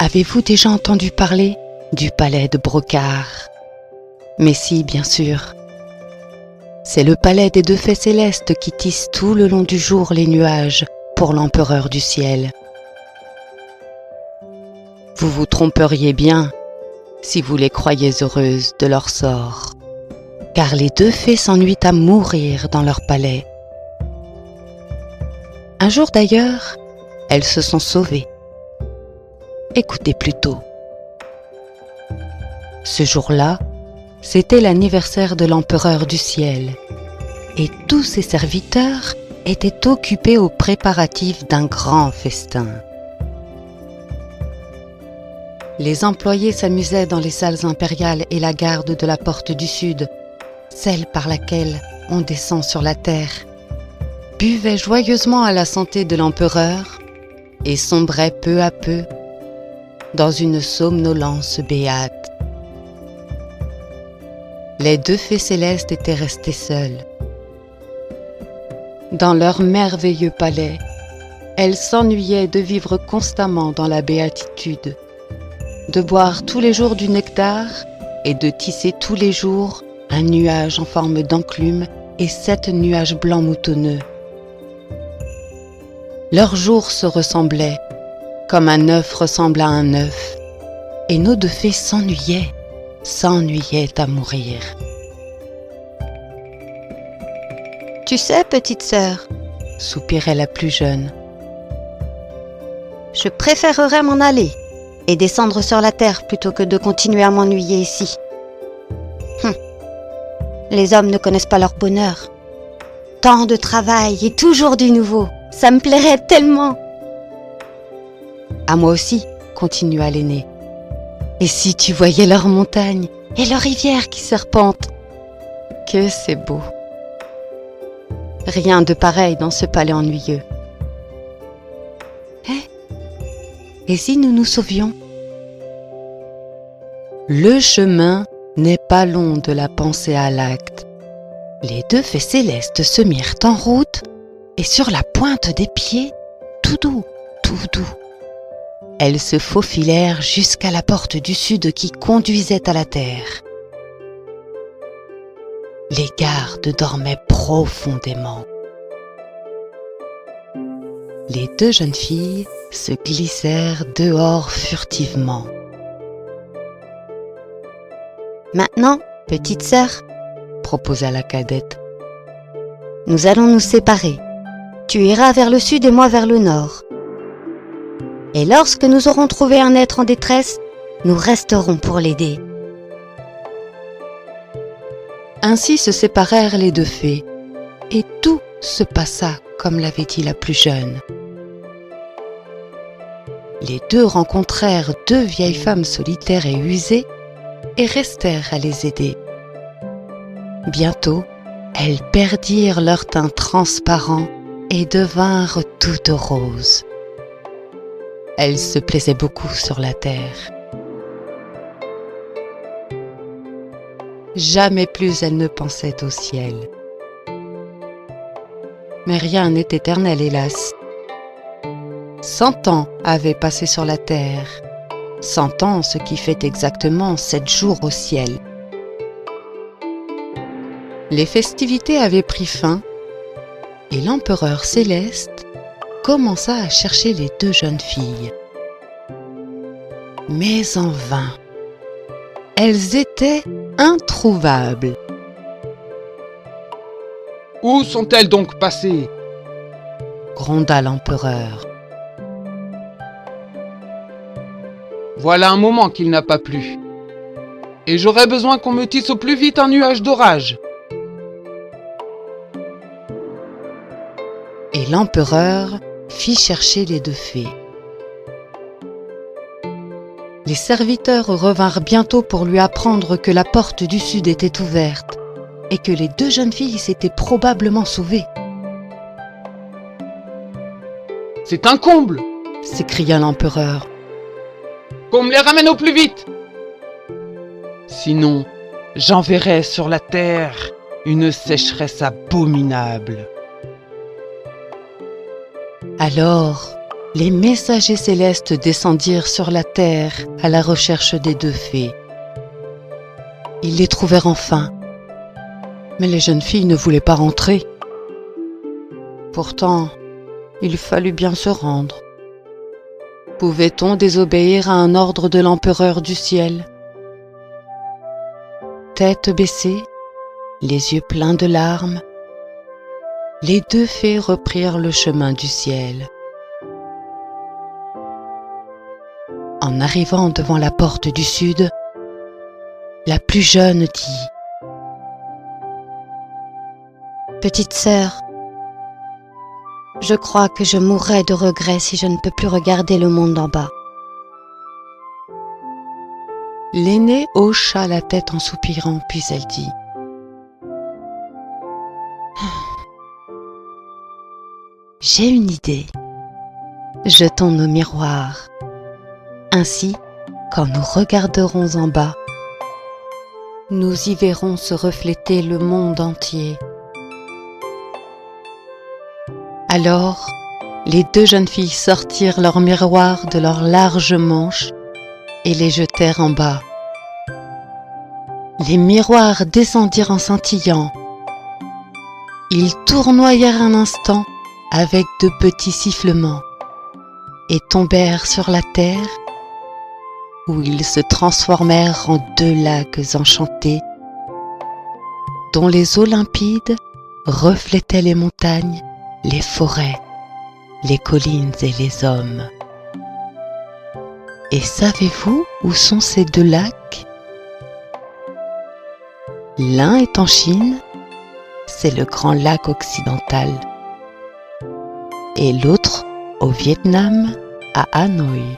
Avez-vous déjà entendu parler du palais de Brocard? Mais si, bien sûr. C'est le palais des 2 fées célestes qui tissent tout le long du jour les nuages pour l'empereur du ciel. Vous vous tromperiez bien si vous les croyez heureuses de leur sort, car les 2 fées s'ennuient à mourir dans leur palais. Un jour d'ailleurs, elles se sont sauvées. Écoutez plutôt. Ce jour-là, c'était l'anniversaire de l'empereur du ciel, et tous ses serviteurs étaient occupés aux préparatifs d'un grand festin. Les employés s'amusaient dans les salles impériales et la garde de la porte du sud, celle par laquelle on descend sur la terre, buvaient joyeusement à la santé de l'empereur et sombraient peu à peu dans une somnolence béate. Les 2 fées célestes étaient restées seules. Dans leur merveilleux palais, elles s'ennuyaient de vivre constamment dans la béatitude, de boire tous les jours du nectar et de tisser tous les jours un nuage en forme d'enclume et 7 nuages blancs moutonneux. Leurs jours se ressemblaient, comme un œuf ressemble à un œuf, et nos 2 fées s'ennuyaient à mourir. Tu sais, petite sœur, soupirait la plus jeune. Je préférerais m'en aller et descendre sur la terre plutôt que de continuer à m'ennuyer ici. Les hommes ne connaissent pas leur bonheur. Tant de travail et toujours du nouveau, ça me plairait tellement. À moi aussi, continua l'aînée. Et si tu voyais leurs montagnes et leurs rivières qui serpentent, que c'est beau. Rien de pareil dans ce palais ennuyeux. Et si nous nous sauvions? Le chemin n'est pas long de la pensée à l'acte. Les 2 fées célestes se mirent en route et sur la pointe des pieds, tout doux, elles se faufilèrent jusqu'à la porte du sud qui conduisait à la terre. Les gardes dormaient profondément. Les 2 jeunes filles se glissèrent dehors furtivement. Maintenant, petite sœur, proposa la cadette, nous allons nous séparer. Tu iras vers le sud et moi vers le nord. Et lorsque nous aurons trouvé un être en détresse, nous resterons pour l'aider. Ainsi se séparèrent les 2 fées, et tout se passa comme l'avait dit la plus jeune. Les 2 rencontrèrent 2 vieilles femmes solitaires et usées et restèrent à les aider. Bientôt, elles perdirent leur teint transparent et devinrent toutes roses. Elles se plaisaient beaucoup sur la terre. Jamais plus elles ne pensaient au ciel. Mais rien n'est éternel, hélas. 100 ans avaient passé sur la terre, 100 ans, ce qui fait exactement 7 jours au ciel. Les festivités avaient pris fin et l'empereur céleste commença à chercher les 2 jeunes filles. Mais en vain. Elles étaient introuvables. Où sont-elles donc passées? Gronda l'empereur. Voilà un moment qu'il n'a pas plu. Et j'aurais besoin qu'on me tisse au plus vite un nuage d'orage. Et l'empereur fit chercher les 2 fées. Les serviteurs revinrent bientôt pour lui apprendre que la porte du sud était ouverte et que les 2 jeunes filles s'étaient probablement sauvées. C'est un comble! S'écria l'empereur. Qu'on me les ramène au plus vite! Sinon, j'enverrai sur la terre une sécheresse abominable. Alors, les messagers célestes descendirent sur la terre à la recherche des deux fées. Ils les trouvèrent enfin, mais les jeunes filles ne voulaient pas rentrer. Pourtant, il fallut bien se rendre. Pouvait-on désobéir à un ordre de l'empereur du ciel? Tête baissée, les yeux pleins de larmes, les deux fées reprirent le chemin du ciel. En arrivant devant la porte du sud, la plus jeune dit : « Petite sœur, je crois que je mourrai de regret si je ne peux plus regarder le monde en bas. » L'aînée hocha la tête en soupirant, puis elle dit : « J'ai une idée. Jetons nos miroirs. Ainsi, quand nous regarderons en bas, nous y verrons se refléter le monde entier. » Alors, les deux jeunes filles sortirent leurs miroirs de leurs larges manches et les jetèrent en bas. Les miroirs descendirent en scintillant. Ils tournoyèrent un instant avec de petits sifflements et tombèrent sur la terre, où ils se transformèrent en deux lacs enchantés, dont les eaux limpides reflétaient les montagnes, les forêts, les collines et les hommes. Et savez-vous où sont ces deux lacs? L'un est en Chine, c'est le Grand Lac occidental, et l'autre au Vietnam, à Hanoï.